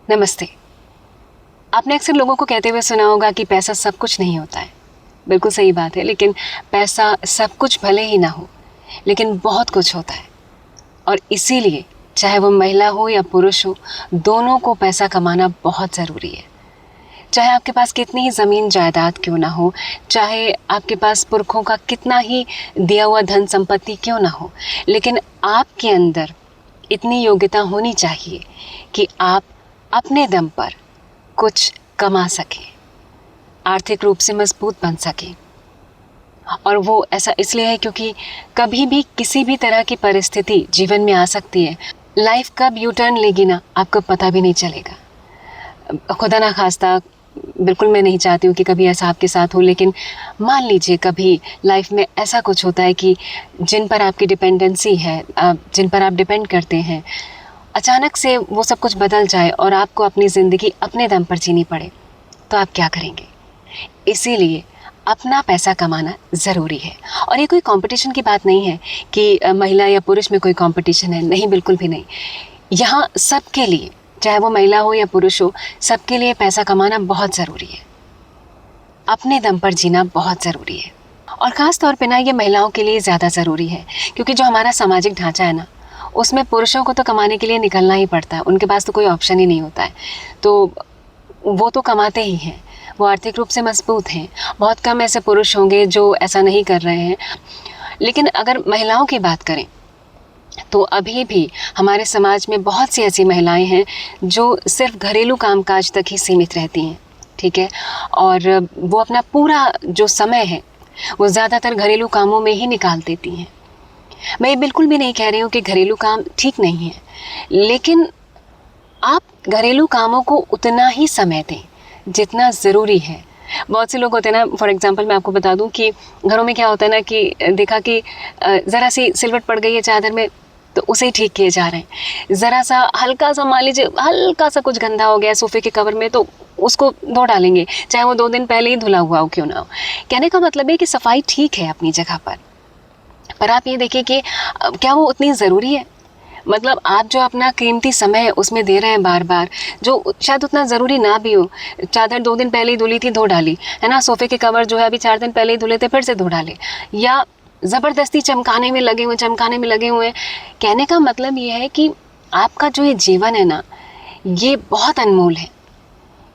नमस्ते। आपने अक्सर लोगों को कहते हुए सुना होगा कि पैसा सब कुछ नहीं होता है। बिल्कुल सही बात है, लेकिन पैसा सब कुछ भले ही ना हो, लेकिन बहुत कुछ होता है। और इसीलिए चाहे वो महिला हो या पुरुष हो, दोनों को पैसा कमाना बहुत ज़रूरी है। चाहे आपके पास कितनी ही ज़मीन जायदाद क्यों ना हो, चाहे आपके पास पुरखों का कितना ही दिया हुआ धन संपत्ति क्यों ना हो, लेकिन आपके अंदर इतनी योग्यता होनी चाहिए कि आप अपने दम पर कुछ कमा सकें, आर्थिक रूप से मजबूत बन सकें। और वो ऐसा इसलिए है क्योंकि कभी भी किसी भी तरह की परिस्थिति जीवन में आ सकती है। लाइफ कब यू टर्न लेगी ना, आपको पता भी नहीं चलेगा। खुदा ना खास्ता, बिल्कुल मैं नहीं चाहती हूँ कि कभी ऐसा आपके साथ हो, लेकिन मान लीजिए कभी लाइफ में ऐसा कुछ होता है कि जिन पर आपकी डिपेंडेंसी है, जिन पर आप डिपेंड करते हैं, अचानक से वो सब कुछ बदल जाए और आपको अपनी ज़िंदगी अपने दम पर जीनी पड़े, तो आप क्या करेंगे? इसीलिए अपना पैसा कमाना ज़रूरी है। और ये कोई कंपटीशन की बात नहीं है कि महिला या पुरुष में कोई कंपटीशन है, नहीं, बिल्कुल भी नहीं। यहाँ सबके लिए, चाहे वो महिला हो या पुरुष हो, सबके लिए पैसा कमाना बहुत ज़रूरी है। अपने दम पर जीना बहुत ज़रूरी है। और ख़ास तौर पे ना ये महिलाओं के लिए ज़्यादा ज़रूरी है, क्योंकि जो हमारा सामाजिक ढांचा है ना, उसमें पुरुषों को तो कमाने के लिए निकलना ही पड़ता है। उनके पास तो कोई ऑप्शन ही नहीं होता है। तो वो तो कमाते ही हैं, वो आर्थिक रूप से मजबूत हैं। बहुत कम ऐसे पुरुष होंगे जो ऐसा नहीं कर रहे हैं। लेकिन अगर महिलाओं की बात करें तो अभी भी हमारे समाज में बहुत सी ऐसी महिलाएं हैं जो सिर्फ घरेलू कामकाज तक ही सीमित रहती हैं, ठीक है। और वो अपना पूरा जो समय है वो ज़्यादातर घरेलू कामों में ही निकाल देती हैं। मैं ये बिल्कुल भी नहीं कह रही हूँ कि घरेलू काम ठीक नहीं है, लेकिन आप घरेलू कामों को उतना ही समय दें जितना ज़रूरी है। बहुत से लोग होते हैं ना, फॉर एग्जांपल मैं आपको बता दूं कि घरों में क्या होता है ना कि देखा कि ज़रा सी सिलवट पड़ गई है चादर में, तो उसे ही ठीक किए जा रहे हैं। ज़रा सा हल्का सा, मान लीजिए हल्का सा कुछ गंदा हो गया सोफ़े के कवर में, तो उसको धो डालेंगे, चाहे वो 2 दिन पहले ही धुला हुआ हो क्यों ना हो। कहने का मतलब है कि सफाई ठीक है अपनी जगह पर आप ये देखिए कि क्या वो उतनी ज़रूरी है? मतलब आप जो अपना कीमती समय उसमें दे रहे हैं बार बार, जो शायद उतना ज़रूरी ना भी हो। चादर 2 दिन पहले ही धुली थी, धो डाली, है ना। सोफ़े के कवर जो है अभी 4 दिन पहले ही धुले थे, फिर से धो डाले, या ज़बरदस्ती चमकाने में लगे हुए हैं। कहने का मतलब ये है कि आपका जो ये जीवन है ना, ये बहुत अनमोल है।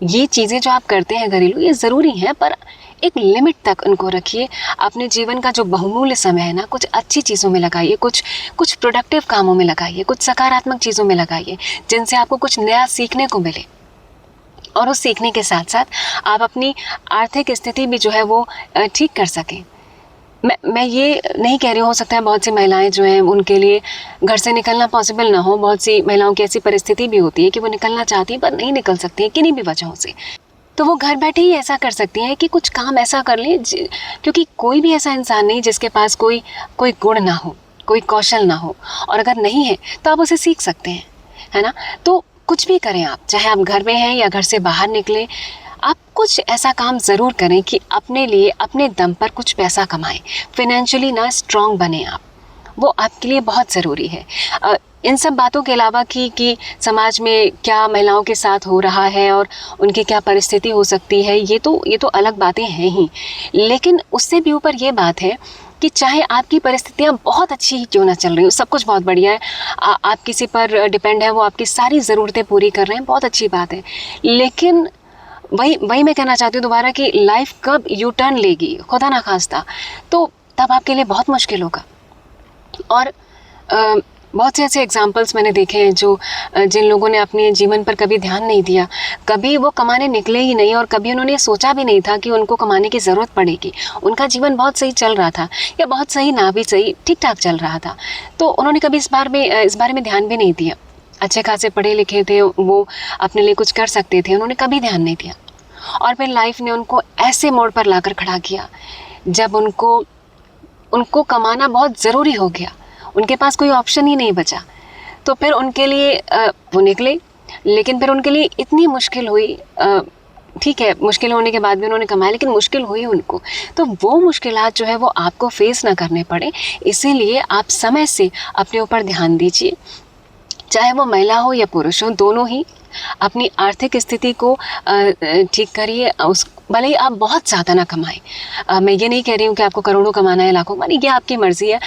ये चीज़ें जो आप करते हैं घरेलू, ये ज़रूरी हैं, पर एक लिमिट तक उनको रखिए। अपने जीवन का जो बहुमूल्य समय है ना, कुछ अच्छी चीज़ों में लगाइए, कुछ प्रोडक्टिव कामों में लगाइए, कुछ सकारात्मक चीज़ों में लगाइए, जिनसे आपको कुछ नया सीखने को मिले। और उस सीखने के साथ साथ आप अपनी आर्थिक स्थिति भी जो है वो ठीक कर सकें। मैं ये नहीं कह रही हूँ, हो सकता है बहुत सी महिलाएं जो हैं उनके लिए घर से निकलना पॉसिबल ना हो। बहुत सी महिलाओं की ऐसी परिस्थिति भी होती है कि वो निकलना चाहती हैं पर नहीं निकल सकती हैं किन्हीं भी वजहों से। तो वो घर बैठे ही ऐसा कर सकती हैं कि कुछ काम ऐसा कर लें, क्योंकि कोई भी ऐसा इंसान नहीं जिसके पास कोई गुण ना हो, कोई कौशल ना हो। और अगर नहीं है तो आप उसे सीख सकते हैं, है ना। तो कुछ भी करें आप, चाहे आप घर में हैं या घर से बाहर निकलें, आप कुछ ऐसा काम ज़रूर करें कि अपने लिए अपने दम पर कुछ पैसा कमाएं। फिनेंशियली ना स्ट्रॉन्ग बने आप, वो आपके लिए बहुत ज़रूरी है। इन सब बातों के अलावा कि समाज में क्या महिलाओं के साथ हो रहा है और उनकी क्या परिस्थिति हो सकती है, ये तो अलग बातें हैं ही। लेकिन उससे भी ऊपर ये बात है कि चाहे आपकी परिस्थितियाँ बहुत अच्छी ही क्यों ना चल रही हो, सब कुछ बहुत बढ़िया है, आप किसी पर डिपेंड है, वो आपकी सारी ज़रूरतें पूरी कर रहे हैं, बहुत अच्छी बात है। लेकिन वही मैं कहना चाहती हूँ दोबारा कि लाइफ कब यू टर्न लेगी, खुदा ना खास्ता, तो तब आपके लिए बहुत मुश्किल होगा। और बहुत से ऐसे एग्जाम्पल्स मैंने देखे हैं जो जिन लोगों ने अपने जीवन पर कभी ध्यान नहीं दिया, कभी वो कमाने निकले ही नहीं और कभी उन्होंने सोचा भी नहीं था कि उनको कमाने की ज़रूरत पड़ेगी। उनका जीवन बहुत सही चल रहा था, या बहुत सही ना भी सही, ठीक ठाक चल रहा था, तो उन्होंने कभी इस बारे में ध्यान भी नहीं दिया। अच्छे खासे पढ़े लिखे थे, वो अपने लिए कुछ कर सकते थे, उन्होंने कभी ध्यान नहीं दिया। और फिर लाइफ ने उनको ऐसे मोड़ पर लाकर खड़ा किया जब उनको कमाना बहुत ज़रूरी हो गया, उनके पास कोई ऑप्शन ही नहीं बचा। तो फिर उनके लिए वो निकले, लेकिन फिर उनके लिए इतनी मुश्किल हुई। ठीक है, मुश्किल होने के बाद भी उन्होंने कमाया, लेकिन मुश्किल हुई उनको। तो वो मुश्किलात जो है वो आपको फेस ना करने पड़े, इसीलिए आप समय से अपने ऊपर ध्यान दीजिए। चाहे वो महिला हो या पुरुष हो, दोनों ही अपनी आर्थिक स्थिति को ठीक करिए। उस भले ही आप बहुत ज़्यादा ना कमाएं, मैं ये नहीं कह रही हूँ कि आपको करोड़ों कमाना है, लाखों कमाना, ये आपकी मर्ज़ी है।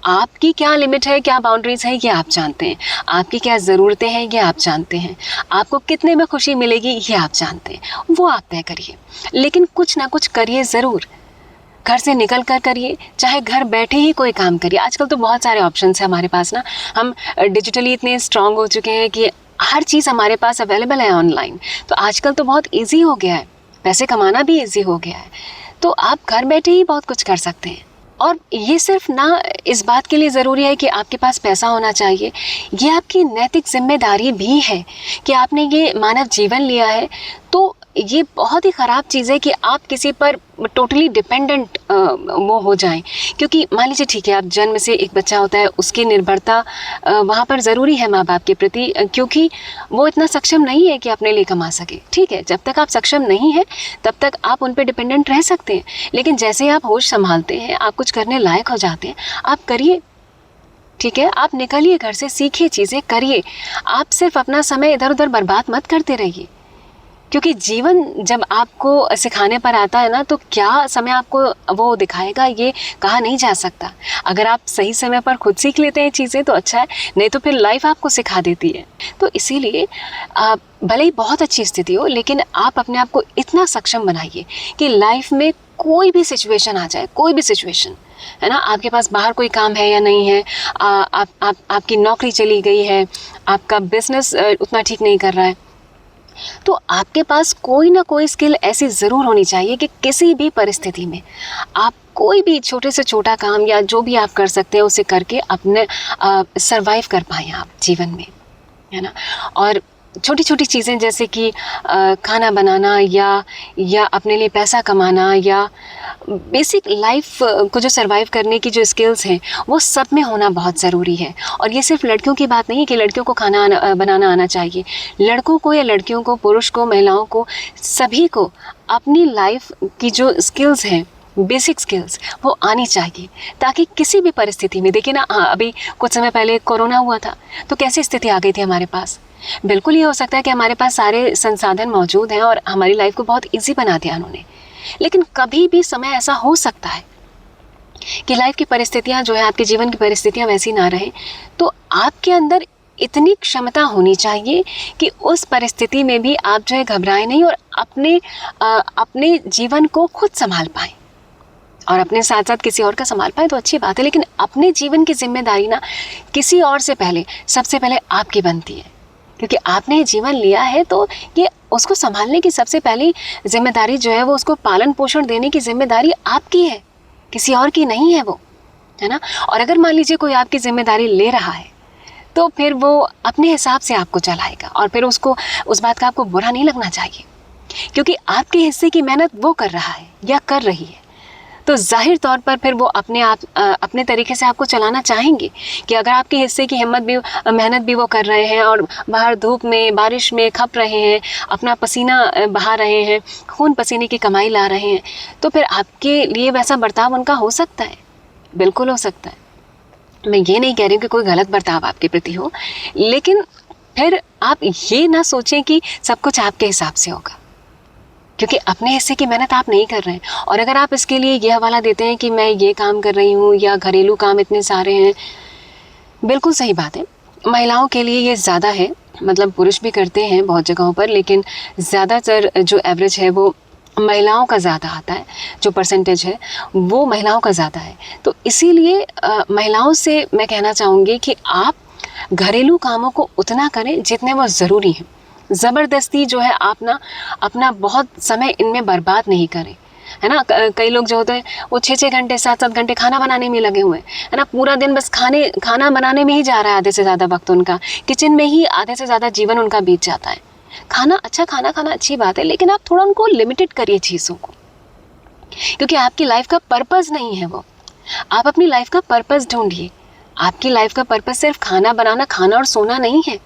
आपकी क्या लिमिट है, क्या बाउंड्रीज़ है, ये आप जानते हैं। आपकी क्या ज़रूरतें हैं, ये आप जानते हैं। आपको कितने में खुशी मिलेगी, ये आप जानते हैं। वो आप तय करिए, लेकिन कुछ ना कुछ करिए ज़रूर। घर से निकल कर करिए, चाहे घर बैठे ही कोई काम करिए। आजकल तो बहुत सारे ऑप्शंस हैं हमारे पास ना। हम डिजिटली इतने स्ट्रांग हो चुके हैं कि हर चीज़ हमारे पास अवेलेबल है ऑनलाइन। तो आजकल तो बहुत ईजी हो गया है, पैसे कमाना भी ईजी हो गया है। तो आप घर बैठे ही बहुत कुछ कर सकते हैं। और ये सिर्फ ना इस बात के लिए ज़रूरी है कि आपके पास पैसा होना चाहिए, ये आपकी नैतिक जिम्मेदारी भी है कि आपने ये मानव जीवन लिया है। तो ये बहुत ही ख़राब चीज़ है कि आप किसी पर टोटली डिपेंडेंट वो हो जाएं। क्योंकि मान लीजिए ठीक है, आप जन्म से एक बच्चा होता है, उसकी निर्भरता वहाँ पर ज़रूरी है माँ बाप के प्रति, क्योंकि वो इतना सक्षम नहीं है कि अपने लिए कमा सके। ठीक है, जब तक आप सक्षम नहीं हैं तब तक आप उन पर डिपेंडेंट रह सकते हैं, लेकिन जैसे आप होश संभालते हैं, आप कुछ करने लायक हो जाते हैं, आप करिए। ठीक है, आप निकलिए घर से, सीखिए, चीज़ें करिए। आप सिर्फ अपना समय इधर उधर बर्बाद मत करते रहिए, क्योंकि जीवन जब आपको सिखाने पर आता है ना, तो क्या समय आपको वो दिखाएगा ये कहा नहीं जा सकता। अगर आप सही समय पर खुद सीख लेते हैं चीज़ें तो अच्छा है, नहीं तो फिर लाइफ आपको सिखा देती है। तो इसीलिए भले ही बहुत अच्छी स्थिति हो, लेकिन आप अपने आप को इतना सक्षम बनाइए कि लाइफ में कोई भी सिचुएशन आ जाए, कोई भी सिचुएशन है ना, आपके पास बाहर कोई काम है या नहीं है, आपकी नौकरी चली गई है, आपका बिजनेस उतना ठीक नहीं कर रहा है, तो आपके पास कोई ना कोई स्किल ऐसी ज़रूर होनी चाहिए कि किसी भी परिस्थिति में आप कोई भी छोटे से छोटा काम या जो भी आप कर सकते हैं उसे करके अपने सरवाइव कर पाएँ आप जीवन में, है ना। और छोटी छोटी चीज़ें जैसे कि खाना बनाना या अपने लिए पैसा कमाना या बेसिक लाइफ को जो सरवाइव करने की जो स्किल्स हैं वो सब में होना बहुत ज़रूरी है। और ये सिर्फ लड़कियों की बात नहीं है कि लड़कियों को खाना बनाना आना चाहिए। लड़कों को या लड़कियों को, पुरुष को, महिलाओं को, सभी को अपनी लाइफ की जो स्किल्स हैं, बेसिक स्किल्स, वो आनी चाहिए, ताकि किसी भी परिस्थिति में, देखिए ना, अभी कुछ समय पहले कोरोना हुआ था तो कैसी स्थिति आ गई थी हमारे पास। बिल्कुल ये हो सकता है कि हमारे पास सारे संसाधन मौजूद हैं और हमारी लाइफ को बहुत ईजी बना दिया उन्होंने, लेकिन कभी भी समय ऐसा हो सकता है कि लाइफ की परिस्थितियां जो है, आपके जीवन की परिस्थितियां वैसी ना रहें। तो आपके अंदर इतनी क्षमता होनी चाहिए कि उस परिस्थिति में भी आप जो है घबराएं नहीं और अपने जीवन को खुद संभाल पाएं, और अपने साथ साथ किसी और का संभाल पाए तो अच्छी बात है, लेकिन अपने जीवन की जिम्मेदारी ना किसी और से पहले, सबसे पहले आपकी बनती है। क्योंकि आपने जीवन लिया है तो ये उसको संभालने की सबसे पहली जिम्मेदारी जो है वो उसको पालन पोषण देने की जिम्मेदारी आपकी है, किसी और की नहीं है वो, है ना। और अगर मान लीजिए कोई आपकी जिम्मेदारी ले रहा है तो फिर वो अपने हिसाब से आपको चलाएगा, और फिर उसको उस बात का आपको बुरा नहीं लगना चाहिए, क्योंकि आपके हिस्से की मेहनत वो कर रहा है या कर रही है। तो जाहिर तौर पर फिर वो अपने तरीके से आपको चलाना चाहेंगे कि अगर आपके हिस्से की मेहनत भी वो कर रहे हैं और बाहर धूप में, बारिश में खप रहे हैं, अपना पसीना बहा रहे हैं, खून पसीने की कमाई ला रहे हैं, तो फिर आपके लिए वैसा बर्ताव उनका हो सकता है, बिल्कुल हो सकता है। मैं ये नहीं कह रही हूँ कि कोई गलत बर्ताव आपके प्रति हो, लेकिन फिर आप ये ना सोचें कि सब कुछ आपके हिसाब से होगा, क्योंकि अपने हिस्से की मेहनत आप नहीं कर रहे हैं। और अगर आप इसके लिए ये हवाला देते हैं कि मैं ये काम कर रही हूँ या घरेलू काम इतने सारे हैं, बिल्कुल सही बात है, महिलाओं के लिए ये ज़्यादा है, मतलब पुरुष भी करते हैं बहुत जगहों पर, लेकिन ज़्यादातर जो एवरेज है वो महिलाओं का ज़्यादा आता है, जो परसेंटेज है वो महिलाओं का ज़्यादा है। तो इसीलिए महिलाओं से मैं कहना चाहूँगी कि आप घरेलू कामों को उतना करें जितने वो ज़रूरी हैं। ज़बरदस्ती जो है आप ना अपना बहुत समय इनमें बर्बाद नहीं करें, है ना। कई लोग जो होते हैं वो 6-6 घंटे, 7-7 घंटे खाना बनाने में लगे हुए हैं, है ना। पूरा दिन बस खाना बनाने में ही जा रहा है, आधे से ज़्यादा वक्त उनका किचन में ही, आधे से ज़्यादा जीवन उनका बीत जाता है। खाना खाना अच्छी बात है, लेकिन आप थोड़ा उनको लिमिटेड करिए चीज़ों को, क्योंकि आपकी लाइफ का पर्पज़ नहीं है वो। आप अपनी लाइफ का पर्पज़ ढूंढिए। आपकी लाइफ का पर्पज़ सिर्फ खाना बनाना, खाना और सोना नहीं है।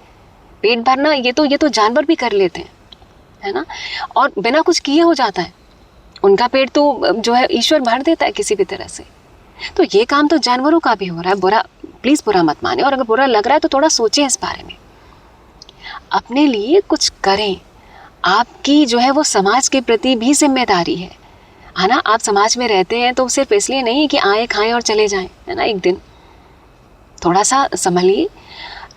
पेट भरना ये तो जानवर भी कर लेते हैं, है ना, और बिना कुछ किए हो जाता है उनका पेट, तो जो है ईश्वर भर देता है किसी भी तरह से। तो ये काम तो जानवरों का भी हो रहा है। प्लीज़ बुरा मत माने, और अगर बुरा लग रहा है तो थोड़ा सोचें इस बारे में। अपने लिए कुछ करें। आपकी जो है वो समाज के प्रति भी जिम्मेदारी है ना। आप समाज में रहते हैं तो सिर्फ इसलिए नहीं कि आए खाएं और चले जाएं, है ना। एक दिन थोड़ा सा संभलिए,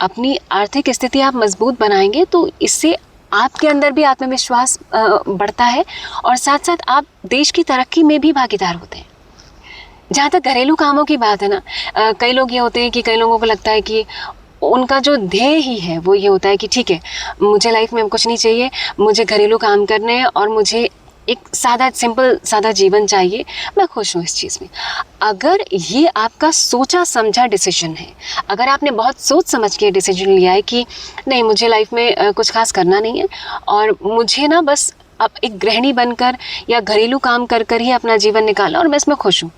अपनी आर्थिक स्थिति आप मजबूत बनाएंगे तो इससे आपके अंदर भी आत्मविश्वास बढ़ता है और साथ साथ आप देश की तरक्की में भी भागीदार होते हैं। जहाँ तक घरेलू कामों की बात है ना, कई लोग ये होते हैं कि कई लोगों को लगता है कि उनका जो ध्येय ही है वो ये होता है कि ठीक है, मुझे लाइफ में कुछ नहीं चाहिए, मुझे घरेलू काम करने हैं और मुझे एक सादा सिंपल सादा जीवन चाहिए, मैं खुश हूँ इस चीज़ में। अगर ये आपका सोचा समझा डिसीजन है, अगर आपने बहुत सोच समझ के डिसीजन लिया है कि नहीं मुझे लाइफ में कुछ खास करना नहीं है और मुझे ना बस अब एक गृहिणी बनकर या घरेलू काम कर कर ही अपना जीवन निकालना और मैं इसमें खुश हूँ,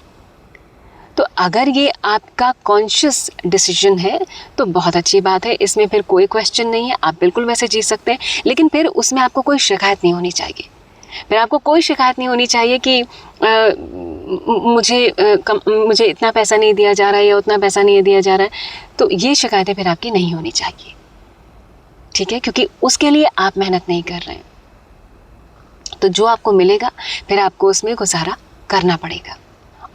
तो अगर ये आपका कॉन्शियस डिसीजन है तो बहुत अच्छी बात है। इसमें फिर कोई क्वेश्चन नहीं है, आप बिल्कुल वैसे जी सकते हैं। लेकिन फिर उसमें आपको कोई शिकायत नहीं होनी चाहिए। फिर आपको कोई शिकायत नहीं होनी चाहिए कि मुझे इतना पैसा नहीं दिया जा रहा है या उतना पैसा नहीं दिया जा रहा है। तो ये शिकायतें फिर आपकी नहीं होनी चाहिए, ठीक है, क्योंकि उसके लिए आप मेहनत नहीं कर रहे हैं। तो जो आपको मिलेगा फिर आपको उसमें गुजारा करना पड़ेगा।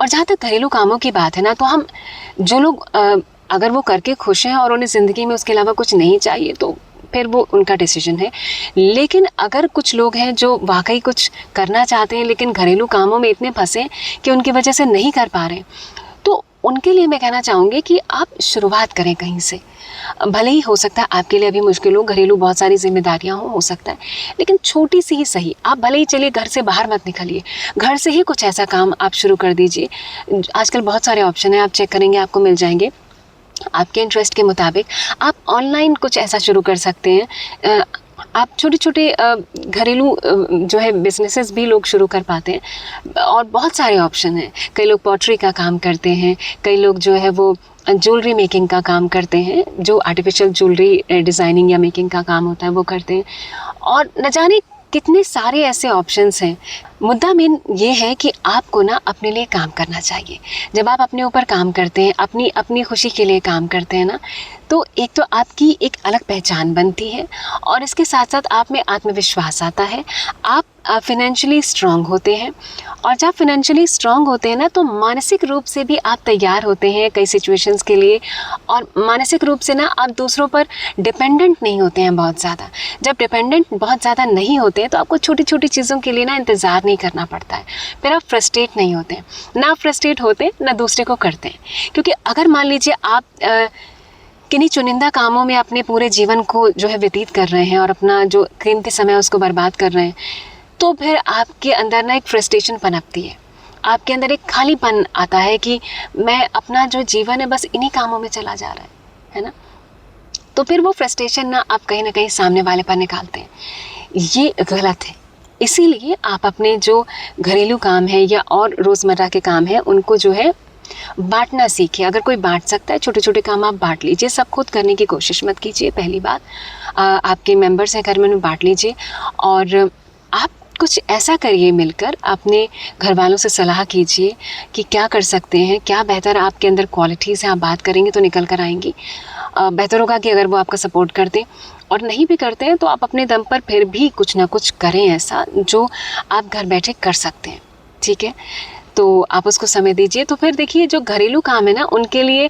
और जहाँ तक घरेलू कामों की बात है ना, तो हम जो लोग अगर वो करके खुश हैं और उन्हें ज़िंदगी में उसके अलावा कुछ नहीं चाहिए तो फिर वो उनका डिसीजन है। लेकिन अगर कुछ लोग हैं जो वाकई कुछ करना चाहते हैं लेकिन घरेलू कामों में इतने फंसे कि उनकी वजह से नहीं कर पा रहे, तो उनके लिए मैं कहना चाहूँगी कि आप शुरुआत करें कहीं से। भले ही हो सकता है आपके लिए अभी मुश्किल हो, घरेलू बहुत सारी जिम्मेदारियां हो सकता है, लेकिन छोटी सी ही सही। आप भले ही चलिए घर से बाहर मत निकलिए, घर से ही कुछ ऐसा काम आप शुरू कर दीजिए। आजकल बहुत सारे ऑप्शन हैं, आप चेक करेंगे आपको मिल जाएंगे आपके इंटरेस्ट के मुताबिक। आप ऑनलाइन कुछ ऐसा शुरू कर सकते हैं। आप छोटे छोटे घरेलू जो है बिजनेसेस भी लोग शुरू कर पाते हैं और बहुत सारे ऑप्शन हैं। कई लोग पॉटरी का काम करते हैं, कई लोग जो है वो ज्वेलरी मेकिंग का काम करते हैं, जो आर्टिफिशियल ज्वेलरी डिज़ाइनिंग या मेकिंग का काम होता है वो करते हैं, और न जाने कितने सारे ऐसे ऑप्शंस हैं। मुद्दा मेन ये है कि आपको ना अपने लिए काम करना चाहिए। जब आप अपने ऊपर काम करते हैं, अपनी अपनी खुशी के लिए काम करते हैं ना, तो एक तो आपकी एक अलग पहचान बनती है और इसके साथ साथ आप में आत्मविश्वास आता है। आप फिनेंशियली स्ट्रांग होते हैं और जब फिनेंशियली स्ट्रांग होते हैं ना, तो मानसिक रूप से भी आप तैयार होते हैं कई सिचुएशंस के लिए, और मानसिक रूप से ना आप दूसरों पर डिपेंडेंट नहीं होते हैं बहुत ज़्यादा। जब डिपेंडेंट बहुत ज़्यादा नहीं होते हैं तो आपको छोटी छोटी चीज़ों के लिए ना इंतज़ार नहीं करना पड़ता है। फिर आप फ्रस्ट्रेट नहीं होते हैं, ना फ्रस्ट्रेट होते ना दूसरे को करते हैं। क्योंकि अगर मान लीजिए आप किन्हीं चुनिंदा कामों में अपने पूरे जीवन को जो है व्यतीत कर रहे हैं और अपना जो कीमती समय उसको बर्बाद कर रहे हैं, तो फिर आपके अंदर ना एक फ्रस्ट्रेशन पनपती है, आपके अंदर एक खालीपन आता है कि मैं अपना जो जीवन है बस इन्हीं कामों में चला जा रहा है ना। तो फिर वो फ्रस्ट्रेशन ना आप कहीं ना कहीं सामने वाले पर निकालते हैं, ये गलत है। इसीलिए आप अपने जो घरेलू काम है या और रोज़मर्रा के काम है उनको जो है बांटना सीखिए। अगर कोई बांट सकता है छोटे छोटे काम आप बांट लीजिए, सब खुद करने की कोशिश मत कीजिए। पहली बात, आपके मेंबर्स हैं घर में बांट लीजिए, और आप कुछ ऐसा करिए मिलकर, अपने घर वालों से सलाह कीजिए कि क्या कर सकते हैं, क्या बेहतर आपके अंदर क्वालिटीज़ हैं। आप बात करेंगे तो निकल कर आएंगी। बेहतर होगा कि अगर वो आपका सपोर्ट करते, और नहीं भी करते हैं तो आप अपने दम पर फिर भी कुछ ना कुछ करें ऐसा जो आप घर बैठे कर सकते हैं, ठीक है। तो आप उसको समय दीजिए। तो फिर देखिए, जो घरेलू काम है ना, उनके लिए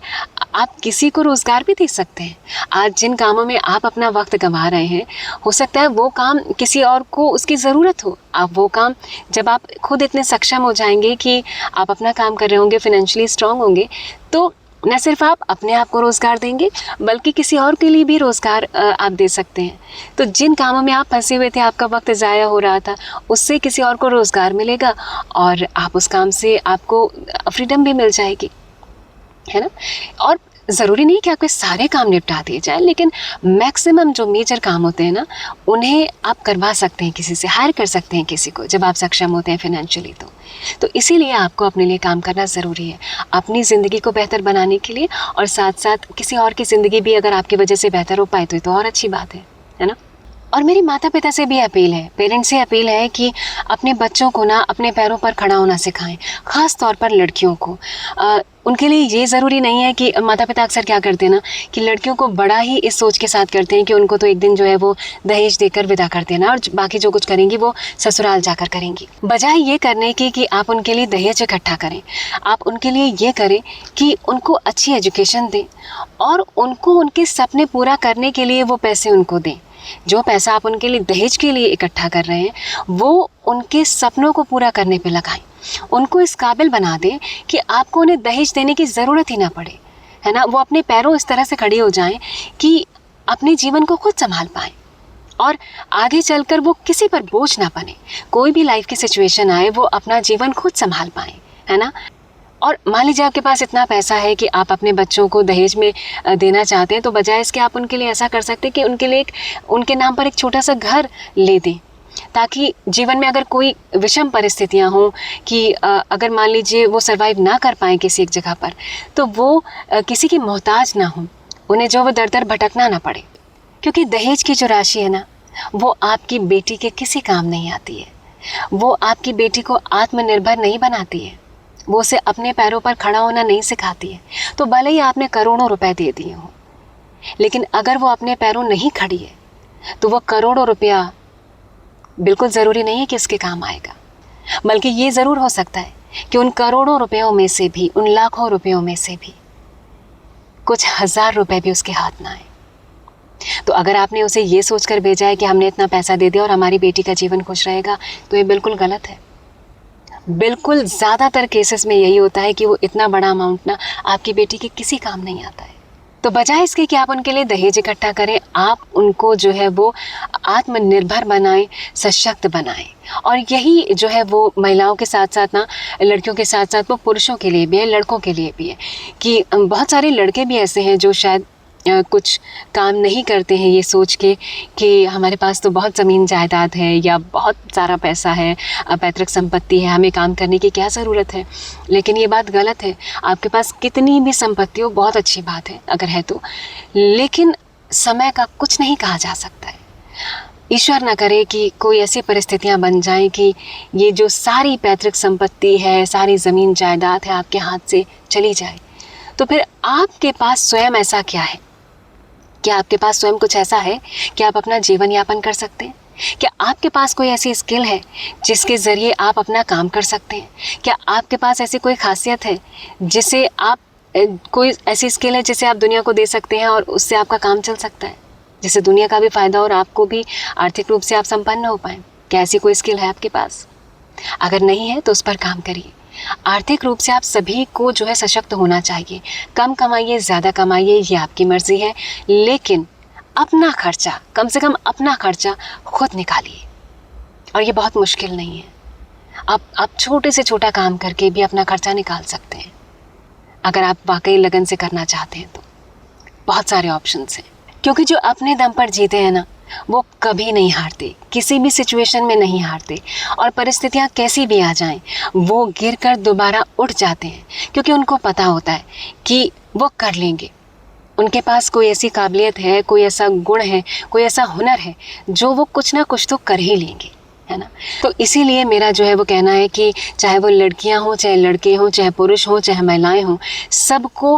आप किसी को रोज़गार भी दे सकते हैं। आज जिन कामों में आप अपना वक्त गंवा रहे हैं, हो सकता है वो काम किसी और को उसकी ज़रूरत हो। आप वो काम, जब आप खुद इतने सक्षम हो जाएंगे कि आप अपना काम कर रहे होंगे, फिनेंशियली स्ट्रांग होंगे, तो न सिर्फ आप अपने आप को रोज़गार देंगे बल्कि किसी और के लिए भी रोज़गार आप दे सकते हैं। तो जिन कामों में आप फंसे हुए थे, आपका वक्त ज़ाया हो रहा था, उससे किसी और को रोज़गार मिलेगा और आप उस काम से आपको फ्रीडम भी मिल जाएगी, है ना। और ज़रूरी नहीं कि आपके सारे काम निपटा दिए जाए, लेकिन मैक्सिमम जो मेजर काम होते हैं ना, उन्हें आप करवा सकते हैं, किसी से हायर कर सकते हैं किसी को, जब आप सक्षम होते हैं फिनेंशियली। तो इसीलिए आपको अपने लिए काम करना ज़रूरी है, अपनी ज़िंदगी को बेहतर बनाने के लिए, और साथ साथ किसी और की ज़िंदगी भी अगर आपकी वजह से बेहतर हो पाए तो ये तो और अच्छी बात है ना। और मेरी माता पिता से भी अपील है, पेरेंट्स से अपील है कि अपने बच्चों को ना अपने पैरों पर खड़ा होना सिखाएं, ख़ास तौर पर लड़कियों को। उनके लिए ये ज़रूरी नहीं है कि माता पिता अक्सर क्या करते हैं ना कि लड़कियों को बड़ा ही इस सोच के साथ करते हैं कि उनको तो एक दिन जो है वो दहेज देकर विदा कर देना और बाकी जो कुछ करेंगी वो ससुराल जाकर करेंगी। बजाय ये करने की कि आप उनके लिए दहेज इकट्ठा करें, आप उनके लिए ये करें कि उनको अच्छी एजुकेशन दें और उनको उनके सपने पूरा करने के लिए वो पैसे उनको दें। जो पैसा आप उनके लिए दहेज के लिए इकट्ठा कर रहे हैं वो उनके सपनों को पूरा करने पे लगाएं, उनको इस काबिल बना दें कि आपको उन्हें दहेज देने की ज़रूरत ही ना पड़े, है ना। वो अपने पैरों इस तरह से खड़ी हो जाएं कि अपने जीवन को खुद संभाल पाएं और आगे चलकर वो किसी पर बोझ ना बने। कोई भी लाइफ की सिचुएशन आए वो अपना जीवन खुद संभाल पाएं, है ना। और मान लीजिए आपके पास इतना पैसा है कि आप अपने बच्चों को दहेज में देना चाहते हैं, तो बजाय इसके आप उनके लिए ऐसा कर सकते हैं कि उनके लिए उनके नाम पर एक छोटा सा घर ले दें, ताकि जीवन में अगर कोई विषम परिस्थितियां हों कि अगर मान लीजिए वो सर्वाइव ना कर पाएँ किसी एक जगह पर, तो वो किसी की मोहताज ना हो, उन्हें जो वो दर दर भटकना ना पड़े। क्योंकि दहेज की जो राशि है ना वो आपकी बेटी के किसी काम नहीं आती है, वो आपकी बेटी को आत्मनिर्भर नहीं बनाती है, वो उसे अपने पैरों पर खड़ा होना नहीं सिखाती है। तो भले ही आपने करोड़ों रुपए दे दिए हों, लेकिन अगर वो अपने पैरों नहीं खड़ी है तो वो करोड़ों रुपया बिल्कुल ज़रूरी नहीं है कि उसके काम आएगा। बल्कि ये ज़रूर हो सकता है कि उन करोड़ों रुपयों में से भी, उन लाखों रुपयों में से भी कुछ हज़ार रुपए भी उसके हाथ ना आए। तो अगर आपने उसे ये सोचकर भेजा है कि हमने इतना पैसा दे दिया और हमारी बेटी का जीवन खुश रहेगा, तो ये बिल्कुल गलत है। बिल्कुल ज़्यादातर केसेस में यही होता है कि वो इतना बड़ा अमाउंट ना आपकी बेटी के किसी काम नहीं आता है। तो बजाय इसके कि आप उनके लिए दहेज इकट्ठा करें, आप उनको जो है वो आत्मनिर्भर बनाएं, सशक्त बनाएं। और यही जो है वो महिलाओं के साथ साथ ना, लड़कियों के साथ साथ वो पुरुषों के लिए भी है, लड़कों के लिए भी है कि बहुत सारे लड़के भी ऐसे हैं जो शायद कुछ काम नहीं करते हैं ये सोच के कि हमारे पास तो बहुत ज़मीन जायदाद है या बहुत सारा पैसा है, पैतृक संपत्ति है, हमें काम करने की क्या ज़रूरत है। लेकिन ये बात गलत है। आपके पास कितनी भी संपत्ति हो, बहुत अच्छी बात है अगर है तो, लेकिन समय का कुछ नहीं कहा जा सकता है। ईश्वर ना करे कि कोई ऐसी परिस्थितियां बन जाएं कि ये जो सारी पैतृक संपत्ति है, सारी ज़मीन जायदाद है, आपके हाथ से चली जाए। तो फिर आपके पास स्वयं ऐसा क्या है? क्या आपके पास स्वयं कुछ ऐसा है कि आप अपना जीवन यापन कर सकते हैं? क्या आपके पास कोई ऐसी स्किल है जिसके ज़रिए आप अपना काम कर सकते हैं? क्या आपके पास ऐसी कोई खासियत है जिसे आप कोई ऐसी स्किल है जिसे आप दुनिया को दे सकते हैं और उससे आपका काम चल सकता है, जिससे दुनिया का भी फ़ायदा और आपको भी आर्थिक रूप से आप संपन्न हो पाएँ? क्या ऐसी कोई स्किल है आपके पास? अगर नहीं है तो उस पर काम करिए। आर्थिक रूप से आप सभी को जो है सशक्त होना चाहिए। कम कमाइए, ज़्यादा कमाइए, ये आपकी मर्ज़ी है, लेकिन अपना खर्चा, कम से कम अपना खर्चा खुद निकालिए। और ये बहुत मुश्किल नहीं है। आप छोटे से छोटा काम करके भी अपना खर्चा निकाल सकते हैं, अगर आप वाकई लगन से करना चाहते हैं तो। बहुत सारे ऑप्शंस हैं, क्योंकि जो अपने दम पर जीते हैं ना, वो कभी नहीं हारते, किसी भी सिचुएशन में नहीं हारते। और परिस्थितियाँ कैसी भी आ जाएं, वो गिरकर दोबारा उठ जाते हैं, क्योंकि उनको पता होता है कि वो कर लेंगे। उनके पास कोई ऐसी काबिलियत है, कोई ऐसा गुण है, कोई ऐसा हुनर है जो वो कुछ ना कुछ तो कर ही लेंगे, है ना। तो इसीलिए मेरा जो है वो कहना है कि चाहे वो लड़कियां हों, चाहे लड़के हों, चाहे पुरुष हों, चाहे महिलाएं हों, सबको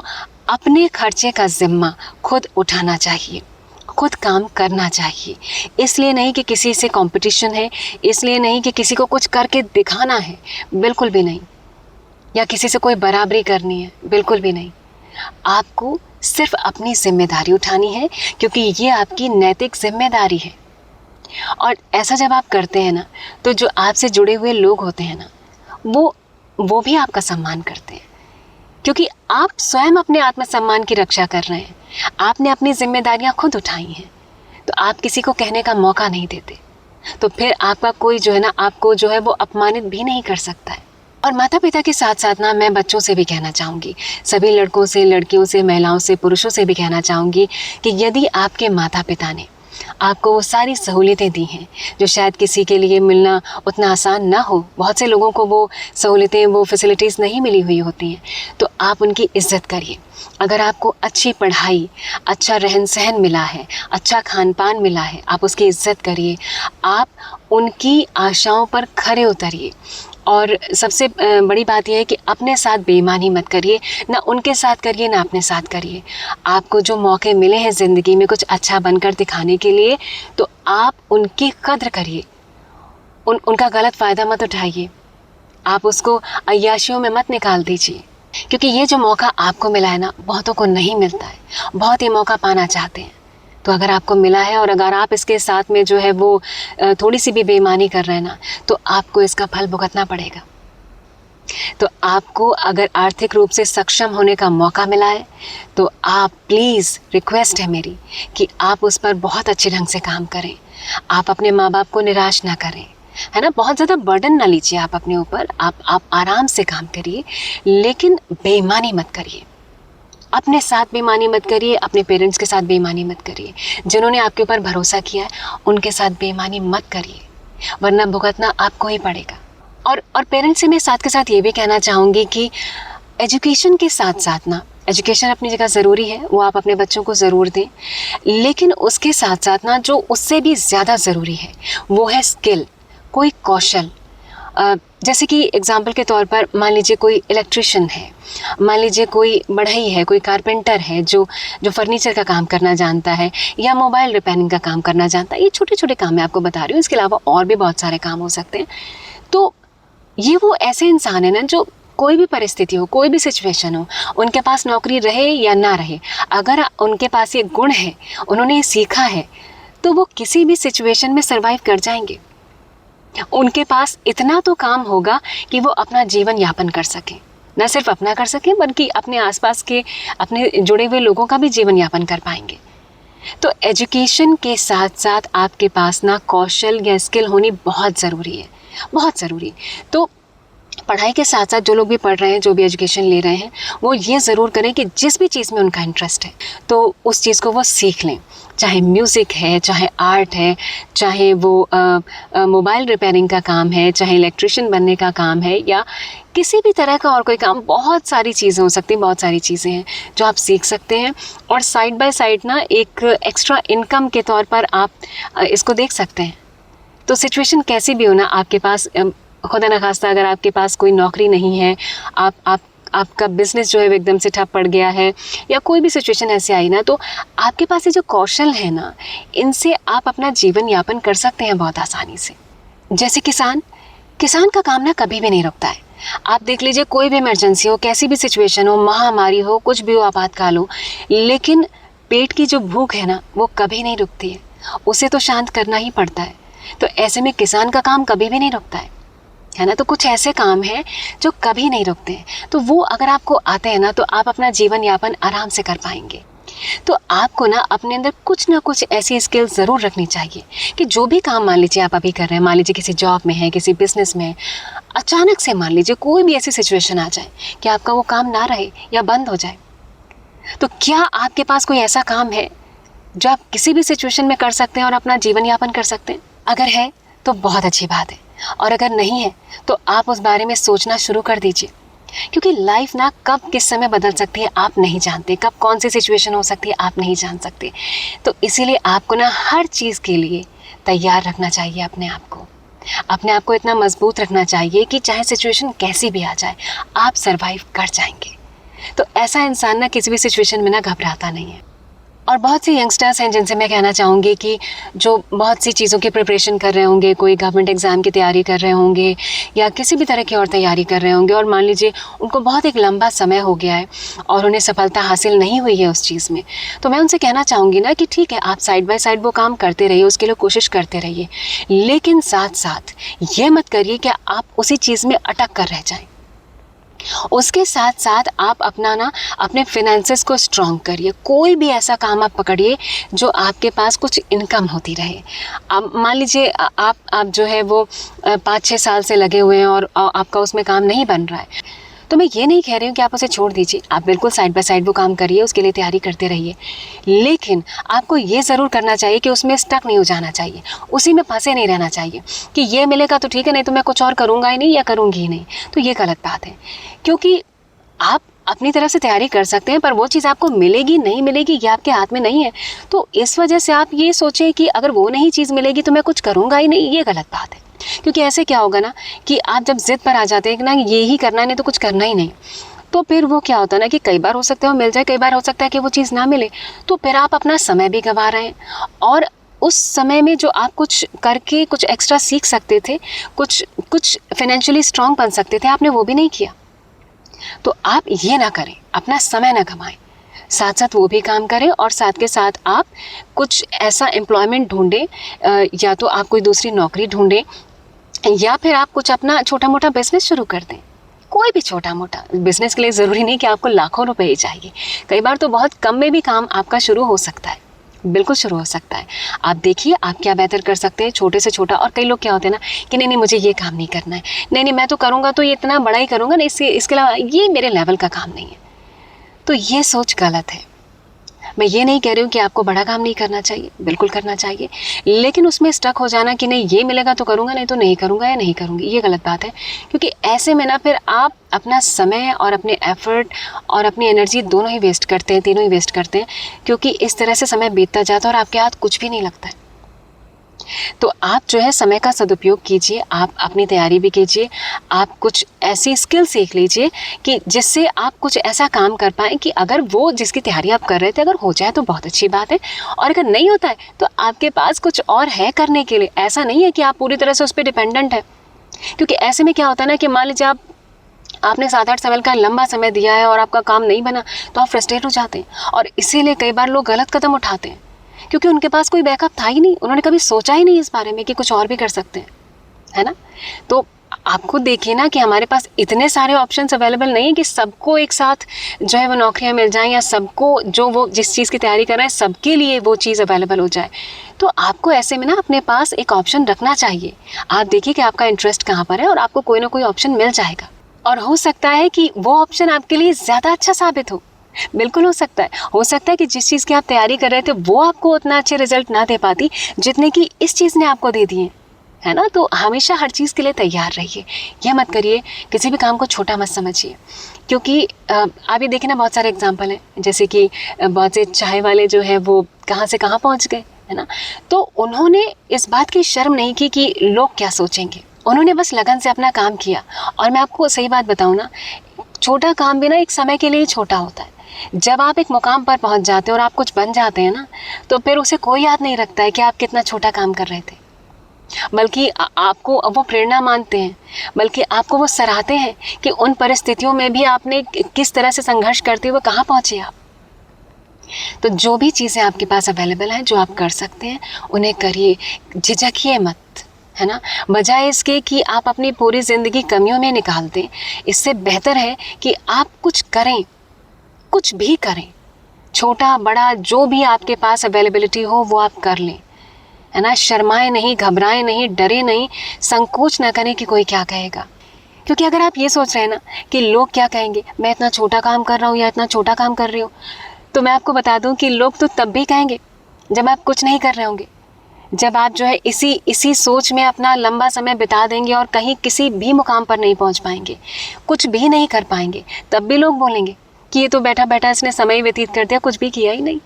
अपने खर्चे का जिम्मा खुद उठाना चाहिए, खुद काम करना चाहिए। इसलिए नहीं कि किसी से कंपटीशन है, इसलिए नहीं कि किसी को कुछ करके दिखाना है, बिल्कुल भी नहीं, या किसी से कोई बराबरी करनी है, बिल्कुल भी नहीं। आपको सिर्फ अपनी जिम्मेदारी उठानी है, क्योंकि ये आपकी नैतिक जिम्मेदारी है। और ऐसा जब आप करते हैं ना, तो जो आपसे जुड़े हुए लोग होते हैं ना, वो भी आपका सम्मान करते हैं, क्योंकि आप स्वयं अपने आत्मसम्मान की रक्षा कर रहे हैं। आपने अपनी जिम्मेदारियां खुद उठाई हैं, तो आप किसी को कहने का मौका नहीं देते। तो फिर आपका कोई जो है ना, आपको जो है वो अपमानित भी नहीं कर सकता है। और माता पिता के साथ साथ ना, मैं बच्चों से भी कहना चाहूँगी, सभी लड़कों से, लड़कियों से, महिलाओं से, पुरुषों से भी कहना चाहूँगी कि यदि आपके माता पिता ने आपको वो सारी सहूलियतें दी हैं जो शायद किसी के लिए मिलना उतना आसान ना हो। बहुत से लोगों को वो सहूलियतें, वो फैसिलिटीज़ नहीं मिली हुई होती हैं, तो आप उनकी इज़्ज़त करिए। अगर आपको अच्छी पढ़ाई, अच्छा रहन सहन मिला है, अच्छा खान पान मिला है, आप उसकी इज़्ज़त करिए। आप उनकी आशाओं पर खरे उतरिए। और सबसे बड़ी बात यह है कि अपने साथ बेईमानी मत करिए, ना उनके साथ करिए ना अपने साथ करिए। आपको जो मौके मिले हैं ज़िंदगी में कुछ अच्छा बनकर दिखाने के लिए, तो आप उनकी कद्र करिए, उनका गलत फ़ायदा मत उठाइए। आप उसको अय्याशियों में मत निकाल दीजिए, क्योंकि ये जो मौका आपको मिला है ना, बहुतों को नहीं मिलता है। बहुत ही मौका पाना चाहते हैं, तो अगर आपको मिला है और अगर आप इसके साथ में जो है वो थोड़ी सी भी बेईमानी कर रहे हैं ना, तो आपको इसका फल भुगतना पड़ेगा। तो आपको अगर आर्थिक रूप से सक्षम होने का मौका मिला है, तो आप प्लीज़, रिक्वेस्ट है मेरी कि आप उस पर बहुत अच्छे ढंग से काम करें। आप अपने माँ बाप को निराश ना करें, है ना। बहुत ज़्यादा बर्डन ना लीजिए आप अपने ऊपर। आप आराम से काम करिए, लेकिन बेईमानी मत करिए। अपने साथ बेईमानी मत करिए, अपने पेरेंट्स के साथ बेईमानी मत करिए। जिन्होंने आपके ऊपर भरोसा किया है, उनके साथ बेईमानी मत करिए, वरना भुगतना आपको ही पड़ेगा। और पेरेंट्स से मैं साथ के साथ ये भी कहना चाहूँगी कि एजुकेशन के साथ साथ ना, एजुकेशन अपनी जगह ज़रूरी है, वो आप अपने बच्चों को ज़रूर दें, लेकिन उसके साथ साथ ना जो उससे भी ज़्यादा ज़रूरी है वो है स्किल, कोई कौशल। जैसे कि एग्जाम्पल के तौर पर मान लीजिए कोई इलेक्ट्रिशियन है, मान लीजिए कोई बढ़ई है, कोई कारपेंटर है जो फर्नीचर का काम करना जानता है, या मोबाइल रिपेयरिंग का काम करना जानता है। ये छोटे छोटे काम मैं आपको बता रही हूँ, इसके अलावा और भी बहुत सारे काम हो सकते हैं। तो ये वो ऐसे इंसान है ना जो कोई भी परिस्थिति हो, कोई भी सिचुएशन हो, उनके पास नौकरी रहे या ना रहे, अगर उनके पास ये गुण है, उन्होंने ये सीखा है, तो वो किसी भी सिचुएशन में सर्वाइव कर जाएंगे। उनके पास इतना तो काम होगा कि वो अपना जीवन यापन कर सकें, न सिर्फ अपना कर सकें बल्कि अपने आसपास के, अपने जुड़े हुए लोगों का भी जीवन यापन कर पाएंगे। तो एजुकेशन के साथ साथ आपके पास ना कौशल या स्किल होनी बहुत ज़रूरी है, बहुत ज़रूरी। तो पढ़ाई के साथ साथ जो लोग भी पढ़ रहे हैं, जो भी एजुकेशन ले रहे हैं, वो ये ज़रूर करें कि जिस भी चीज़ में उनका इंटरेस्ट है तो उस चीज़ को वो सीख लें। चाहे म्यूज़िक है, चाहे आर्ट है, चाहे वो मोबाइल रिपेयरिंग का काम है, चाहे इलेक्ट्रिशियन बनने का काम है, या किसी भी तरह का और कोई काम। बहुत सारी चीज़ें हो सकती हैं, बहुत सारी चीज़ें हैं जो आप सीख सकते हैं, और साइड बाय साइड ना एक एक्स्ट्रा इनकम के तौर पर आप इसको देख सकते हैं। तो सिचुएशन कैसी भी हो ना, आपके पास खुदा न खास्ता अगर आपके पास कोई नौकरी नहीं है, आपका बिज़नेस जो है वो एकदम से ठप पड़ गया है, या कोई भी सिचुएशन ऐसे आई ना, तो आपके पास ये जो कौशल है ना, इनसे आप अपना जीवन यापन कर सकते हैं बहुत आसानी से। जैसे किसान का काम ना कभी भी नहीं रुकता है। आप देख लीजिए, कोई भी इमरजेंसी हो, कैसी भी सिचुएशन हो, महामारी हो, कुछ भी हो, आपातकाल हो, लेकिन पेट की जो भूख है ना, वो कभी नहीं रुकती है, उसे तो शांत करना ही पड़ता है। तो ऐसे में किसान का काम कभी भी नहीं रुकता है ना। तो कुछ ऐसे काम हैं जो कभी नहीं रुकते हैं, तो वो अगर आपको आते हैं ना, तो आप अपना जीवन यापन आराम से कर पाएंगे। तो आपको ना अपने अंदर कुछ ना कुछ ऐसी स्किल ज़रूर रखनी चाहिए कि जो भी काम मान लीजिए आप अभी कर रहे हैं, मान लीजिए किसी जॉब में है, किसी बिजनेस में है, अचानक से मान लीजिए कोई भी ऐसी सिचुएशन आ जाए कि आपका वो काम ना रहे या बंद हो जाए, तो क्या आपके पास कोई ऐसा काम है जो आप किसी भी सिचुएशन में कर सकते हैं और अपना जीवन यापन कर सकते हैं? अगर है तो बहुत अच्छी बात है, और अगर नहीं है तो आप उस बारे में सोचना शुरू कर दीजिए, क्योंकि लाइफ ना कब किस समय बदल सकती है आप नहीं जानते, कब कौन सी सिचुएशन हो सकती है आप नहीं जान सकते। तो इसीलिए आपको ना हर चीज़ के लिए तैयार रखना चाहिए अपने आप को इतना मजबूत रखना चाहिए कि चाहे सिचुएशन कैसी भी आ जाए, आप सरवाइव कर जाएंगे। तो ऐसा इंसान ना किसी भी सिचुएशन में ना घबराता नहीं है। और बहुत से यंगस्टर्स हैं जिनसे मैं कहना चाहूँगी कि जो बहुत सी चीज़ों की प्रिपरेशन कर रहे होंगे, कोई गवर्नमेंट एग्ज़ाम की तैयारी कर रहे होंगे या किसी भी तरह की और तैयारी कर रहे होंगे, और मान लीजिए उनको बहुत एक लंबा समय हो गया है और उन्हें सफलता हासिल नहीं हुई है उस चीज़ में, तो मैं उनसे कहना चाहूँगी ना कि ठीक है, आप साइड बाय साइड वो काम करते रहिए, उसके लिए कोशिश करते रहिए, लेकिन साथ साथ ये मत करिए कि आप उसी चीज़ में अटक कर रह जाएँ। उसके साथ साथ आप अपने फिनेंसेस को स्ट्रॉन्ग करिए। कोई भी ऐसा काम आप पकड़िए जो आपके पास कुछ इनकम होती रहे। अब मान लीजिए आप जो है वो 5-6 साल से लगे हुए हैं और आपका उसमें काम नहीं बन रहा है, तो मैं ये नहीं कह रही हूँ कि आप उसे छोड़ दीजिए, आप बिल्कुल साइड बाय साइड वो काम करिए, उसके लिए तैयारी करते रहिए, लेकिन आपको ये ज़रूर करना चाहिए कि उसमें स्टक नहीं हो जाना चाहिए, उसी में फंसे नहीं रहना चाहिए कि ये मिलेगा तो ठीक है, नहीं तो मैं कुछ और करूँगा ही नहीं या करूँगी ही नहीं। तो ये गलत बात है, क्योंकि आप अपनी तरफ से तैयारी कर सकते हैं, पर वो चीज़ आपको मिलेगी नहीं मिलेगी ये आपके हाथ में नहीं है। तो इस वजह से आप ये सोचें कि अगर वो नहीं चीज़ मिलेगी तो मैं कुछ करूँगा ही नहीं, ये गलत बात है। क्योंकि ऐसे क्या होगा ना कि आप जब ज़िद पर आ जाते हैं कि ना ये ही करना है, नहीं तो कुछ करना ही नहीं, तो फिर वो क्या होता है ना कि कई बार हो सकता है वो मिल जाए, कई बार हो सकता है कि वो चीज़ ना मिले, तो फिर आप अपना समय भी गंवा रहे हैं, और उस समय में जो आप कुछ करके कुछ एक्स्ट्रा सीख सकते थे, कुछ फाइनेंशियली स्ट्रांग बन सकते थे, आपने वो भी नहीं किया। तो आप ये ना करें, अपना समय ना गंवाएं, साथ साथ वो भी काम करें, और साथ के साथ आप कुछ ऐसा एम्प्लॉयमेंट ढूंढें, या तो आप कोई दूसरी नौकरी ढूंढें, या फिर आप कुछ अपना छोटा मोटा बिजनेस शुरू कर दें। कोई भी छोटा मोटा बिजनेस के लिए ज़रूरी नहीं कि आपको लाखों रुपए ही चाहिए, कई बार तो बहुत कम में भी काम आपका शुरू हो सकता है, बिल्कुल शुरू हो सकता है। आप देखिए आप क्या बेहतर कर सकते हैं, छोटे से छोटा। और कई लोग क्या होते हैं ना कि नहीं मुझे ये काम नहीं करना है, नहीं मैं तो करूँगा तो ये इतना बड़ा ही करूँगा, नहीं इसके अलावा ये मेरे लेवल का काम नहीं है। तो ये सोच गलत है। मैं ये नहीं कह रही हूँ कि आपको बड़ा काम नहीं करना चाहिए, बिल्कुल करना चाहिए, लेकिन उसमें स्टक हो जाना कि नहीं ये मिलेगा तो करूँगा, नहीं तो नहीं करूँगा या नहीं करूँगी, ये गलत बात है। क्योंकि ऐसे में ना फिर आप अपना समय और अपने एफर्ट और अपनी एनर्जी दोनों ही वेस्ट करते हैं, तीनों ही वेस्ट करते हैं, क्योंकि इस तरह से समय बीतता जाता है और आपके हाथ कुछ भी नहीं लगता है। तो आप जो है समय का सदुपयोग कीजिए, आप अपनी तैयारी भी कीजिए, आप कुछ ऐसी स्किल सीख लीजिए कि जिससे आप कुछ ऐसा काम कर पाएँ कि अगर वो जिसकी तैयारी आप कर रहे थे अगर हो जाए तो बहुत अच्छी बात है, और अगर नहीं होता है तो आपके पास कुछ और है करने के लिए। ऐसा नहीं है कि आप पूरी तरह से उस पर डिपेंडेंट है, क्योंकि ऐसे में क्या होता है ना कि मान लीजिए आपने 7-8 साल का लंबा समय दिया है और आपका काम नहीं बना, तो आप फ्रस्ट्रेट हो जाते हैं, और इसीलिए कई बार लोग गलत कदम उठाते हैं, क्योंकि उनके पास कोई बैकअप था ही नहीं, उन्होंने कभी सोचा ही नहीं इस बारे में कि कुछ और भी कर सकते हैं, है ना। तो आपको देखिए ना कि हमारे पास इतने सारे ऑप्शंस अवेलेबल नहीं है कि सबको एक साथ जो है वो नौकरियां मिल जाएं, या सबको जो वो जिस चीज़ की तैयारी कर रहे हैं सबके लिए वो चीज़ अवेलेबल हो जाए। तो आपको ऐसे में ना अपने पास एक ऑप्शन रखना चाहिए। आप देखिए कि आपका इंटरेस्ट कहाँ पर है, और आपको कोई ना कोई ऑप्शन मिल जाएगा, और हो सकता है कि वो ऑप्शन आपके लिए ज़्यादा अच्छा साबित हो। बिल्कुल हो सकता है कि जिस चीज़ की आप तैयारी कर रहे थे वो आपको उतना अच्छे रिजल्ट ना दे पाती जितने की इस चीज़ ने आपको दे दिए, है ना। तो हमेशा हर चीज़ के लिए तैयार रहिए, यह मत करिए किसी भी काम को छोटा मत समझिए, क्योंकि आप ये देखें ना बहुत सारे एग्जाम्पल हैं, जैसे कि बहुत से चाय वाले जो है वो कहाँ से कहाँ पहुँच गए, है ना। तो उन्होंने इस बात की शर्म नहीं की कि लोग क्या सोचेंगे, उन्होंने बस लगन से अपना काम किया। और मैं आपको सही बात बताऊँ ना, छोटा काम भी ना एक समय के लिए छोटा होता है। जब आप एक मुकाम पर पहुंच जाते हैं और आप कुछ बन जाते हैं ना, तो फिर उसे कोई याद नहीं रखता है कि आप कितना छोटा काम कर रहे थे, बल्कि आपको वो प्रेरणा मानते हैं, बल्कि आपको वो सराहते हैं कि उन परिस्थितियों में भी आपने किस तरह से संघर्ष करते हुए कहाँ पहुँचे आप। तो जो भी चीज़ें आपके पास अवेलेबल हैं, जो आप कर सकते हैं, उन्हें करिए, झिझकिए मत, है ना। बजाय इसके कि आप अपनी पूरी ज़िंदगी कमियों में निकाल दें, इससे बेहतर है कि आप कुछ करें, कुछ भी करें, छोटा बड़ा जो भी आपके पास अवेलेबिलिटी हो वो आप कर लें, है ना। शर्माएं नहीं, घबराएं नहीं, डरे नहीं, संकोच ना करें कि कोई क्या कहेगा। क्योंकि अगर आप ये सोच रहे हैं ना कि लोग क्या कहेंगे, मैं इतना छोटा काम कर रहा हूँ या इतना छोटा काम कर रही हूँ, तो मैं आपको बता दूँ कि लोग तो तब भी कहेंगे जब आप कुछ नहीं कर रहे होंगे, जब आप जो है इसी सोच में अपना लंबा समय बिता देंगे और कहीं किसी भी मुकाम पर नहीं पहुँच पाएंगे, कुछ भी नहीं कर पाएंगे, तब भी लोग बोलेंगे कि ये तो बैठा बैठा इसने समय व्यतीत कर दिया, कुछ भी किया ही नहीं।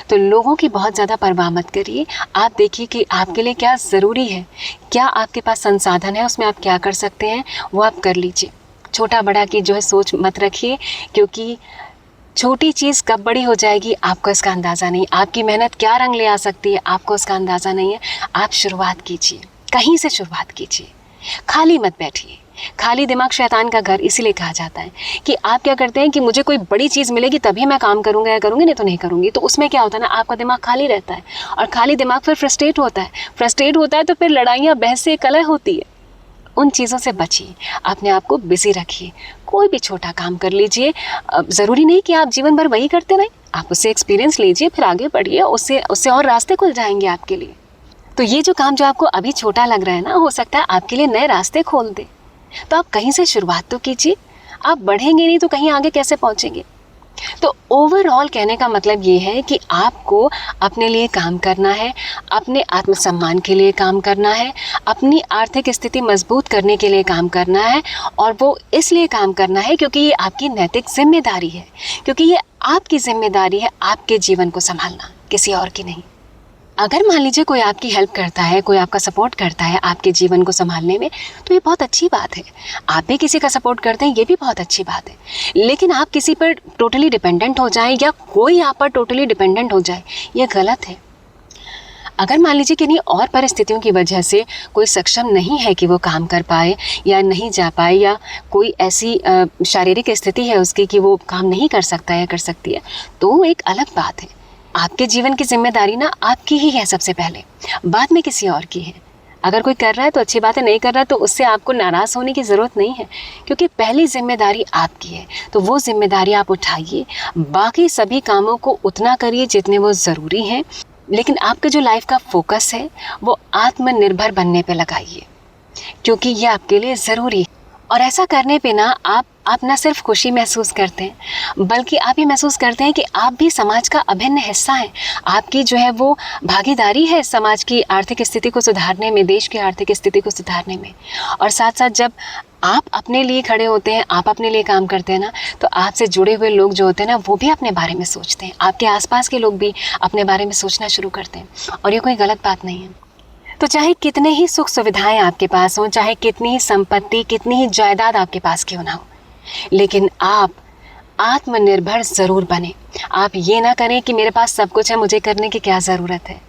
तो लोगों की बहुत ज़्यादा परवाह मत करिए, आप देखिए कि आपके लिए क्या ज़रूरी है, क्या आपके पास संसाधन है, उसमें आप क्या कर सकते हैं, वो आप कर लीजिए। छोटा बड़ा की जो है सोच मत रखिए, क्योंकि छोटी चीज़ कब बड़ी हो जाएगी आपको इसका अंदाज़ा नहीं, आपकी मेहनत क्या रंग ले आ सकती है आपको उसका अंदाज़ा नहीं है। आप शुरुआत कीजिए, कहीं से शुरुआत कीजिए, खाली मत बैठिए। खाली दिमाग शैतान का घर इसीलिए कहा जाता है कि आप क्या करते हैं कि मुझे कोई बड़ी चीज़ मिलेगी तभी मैं काम करूँगा या करूँगी, नहीं तो नहीं करूँगी। तो उसमें क्या होता है ना, आपका दिमाग खाली रहता है, और खाली दिमाग फिर फ्रस्ट्रेट होता है तो फिर लड़ाइयाँ बहसें कलह होती है। उन चीज़ों से बचिए, अपने आप को बिजी रखिए, कोई भी छोटा काम कर लीजिए। ज़रूरी नहीं कि आप जीवन भर वही करते रहें, आप उससे एक्सपीरियंस लीजिए, फिर आगे बढ़िए, उससे और रास्ते खुल जाएंगे आपके लिए। तो ये जो काम जो आपको अभी छोटा लग रहा है ना, हो सकता है आपके लिए नए रास्ते खोल दे। तो आप कहीं से शुरुआत तो कीजिए, आप बढ़ेंगे नहीं तो कहीं आगे कैसे पहुंचेंगे। तो ओवरऑल कहने का मतलब ये है कि आपको अपने लिए काम करना है, अपने आत्मसम्मान के लिए काम करना है, अपनी आर्थिक स्थिति मजबूत करने के लिए काम करना है, और वो इसलिए काम करना है क्योंकि ये आपकी नैतिक जिम्मेदारी है, क्योंकि ये आपकी जिम्मेदारी है आपके जीवन को संभालना, किसी और की नहीं। अगर मान लीजिए कोई आपकी हेल्प करता है, कोई आपका सपोर्ट करता है आपके जीवन को संभालने में, तो ये बहुत अच्छी बात है। आप भी किसी का सपोर्ट करते हैं, ये भी बहुत अच्छी बात है। लेकिन आप किसी पर टोटली डिपेंडेंट हो जाएं या कोई आप पर टोटली डिपेंडेंट हो जाए, ये गलत है। अगर मान लीजिए किन्हीं और परिस्थितियों की वजह से कोई सक्षम नहीं है कि वो काम कर पाए या नहीं जा पाए, या कोई ऐसी शारीरिक स्थिति है उसकी कि वो काम नहीं कर सकता या कर सकती है, तो एक अलग बात है। आपके जीवन की जिम्मेदारी ना आपकी ही है सबसे पहले, बाद में किसी और की है। अगर कोई कर रहा है तो अच्छी बात है, नहीं कर रहा तो उससे आपको नाराज़ होने की ज़रूरत नहीं है, क्योंकि पहली जिम्मेदारी आपकी है। तो वो जिम्मेदारी आप उठाइए, बाकी सभी कामों को उतना करिए जितने वो ज़रूरी हैं, लेकिन आपका जो लाइफ का फोकस है वो आत्मनिर्भर बनने पे लगाइए, क्योंकि ये आपके लिए ज़रूरी है। और ऐसा करने पे ना आप न सिर्फ खुशी महसूस करते हैं, बल्कि आप ये महसूस करते हैं कि आप भी समाज का अभिन्न हिस्सा हैं। आपकी जो है वो भागीदारी है समाज की आर्थिक स्थिति को सुधारने में, देश की आर्थिक स्थिति को सुधारने में। और साथ साथ जब आप अपने लिए खड़े होते हैं, आप अपने लिए काम करते हैं ना, तो आपसे जुड़े हुए लोग जो होते हैं ना, वो भी अपने बारे में सोचते हैं। आपके आसपास के लोग भी अपने बारे में सोचना शुरू करते हैं, और ये कोई गलत बात नहीं है। तो चाहे कितने ही सुख सुविधाएं आपके पास हों, चाहे कितनी ही संपत्ति, कितनी ही जायदाद आपके पास क्यों ना हो, लेकिन आप आत्मनिर्भर ज़रूर बने। आप ये ना करें कि मेरे पास सब कुछ है, मुझे करने की क्या ज़रूरत है।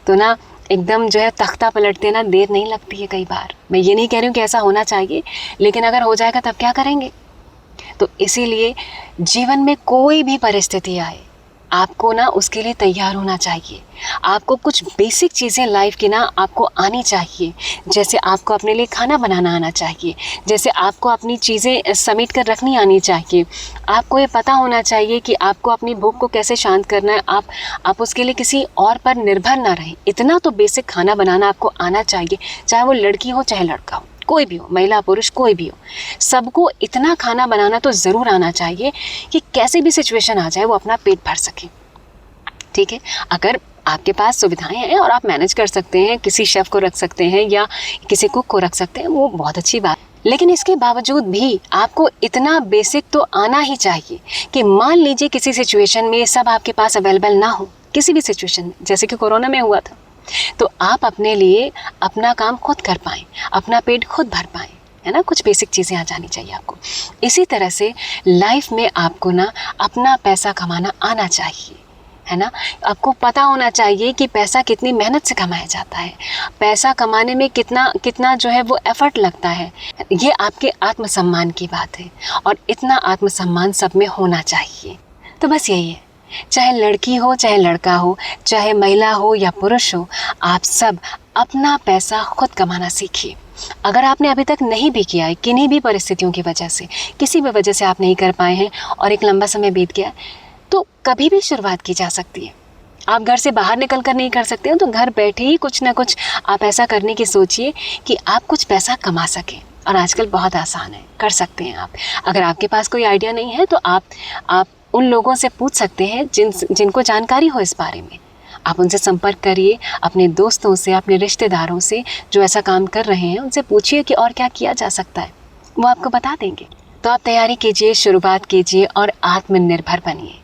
तो ना एकदम जो है तख्ता पलटते ना देर नहीं लगती है कई बार। मैं ये नहीं कह रही हूँ कि ऐसा होना चाहिए, लेकिन अगर हो जाएगा तब क्या करेंगे। तो इसीलिए जीवन में कोई भी परिस्थिति आए, आपको ना उसके लिए तैयार होना चाहिए। आपको कुछ बेसिक चीज़ें लाइफ की ना आपको आनी चाहिए। जैसे आपको अपने लिए खाना बनाना आना चाहिए, जैसे आपको अपनी चीज़ें समेट कर रखनी आनी चाहिए। आपको ये पता होना चाहिए कि आपको अपनी भूख को कैसे शांत करना है। आप उसके लिए किसी और पर निर्भर ना रहें। इतना तो बेसिक खाना बनाना आपको आना चाहिए, चाहे वो लड़की हो चाहे लड़का हो, कोई भी हो, महिला पुरुष कोई भी हो, सबको इतना खाना बनाना तो ज़रूर आना चाहिए कि कैसे भी सिचुएशन आ जाए वो अपना पेट भर सके। ठीक है, अगर आपके पास सुविधाएं हैं और आप मैनेज कर सकते हैं, किसी शेफ़ को रख सकते हैं या किसी कुक को रख सकते हैं, वो बहुत अच्छी बात। लेकिन इसके बावजूद भी आपको इतना बेसिक तो आना ही चाहिए कि मान लीजिए किसी सिचुएशन में सब आपके पास अवेलेबल ना हो, किसी भी सिचुएशन में, जैसे कि कोरोना में हुआ था, तो आप अपने लिए अपना काम खुद कर पाएँ, अपना पेट खुद भर पाएँ, है ना। कुछ बेसिक चीज़ें आ जानी चाहिए आपको। इसी तरह से लाइफ में आपको ना अपना पैसा कमाना आना चाहिए, है ना। आपको पता होना चाहिए कि पैसा कितनी मेहनत से कमाया जाता है, पैसा कमाने में कितना जो है वो एफर्ट लगता है। ये आपके आत्मसम्मान की बात है, और इतना आत्मसम्मान सब में होना चाहिए। तो बस यही है, चाहे लड़की हो चाहे लड़का हो, चाहे महिला हो या पुरुष हो, आप सब अपना पैसा खुद कमाना सीखिए। अगर आपने अभी तक नहीं भी किया है, किन्हीं भी परिस्थितियों की वजह से, किसी भी वजह से आप नहीं कर पाए हैं और एक लंबा समय बीत गया, तो कभी भी शुरुआत की जा सकती है। आप घर से बाहर निकल कर नहीं कर सकते हो, तो घर बैठे ही कुछ ना कुछ आप ऐसा करने की सोचिए कि आप कुछ पैसा कमा सकें। और आजकल बहुत आसान है, कर सकते हैं आप। अगर आपके पास कोई आइडिया नहीं है तो आप उन लोगों से पूछ सकते हैं जिनको जानकारी हो इस बारे में। आप उनसे संपर्क करिए, अपने दोस्तों से, अपने रिश्तेदारों से जो ऐसा काम कर रहे हैं उनसे पूछिए कि और क्या किया जा सकता है, वो आपको बता देंगे। तो आप तैयारी कीजिए, शुरुआत कीजिए और आत्मनिर्भर बनिए।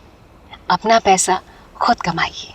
अपना पैसा खुद कमाइए।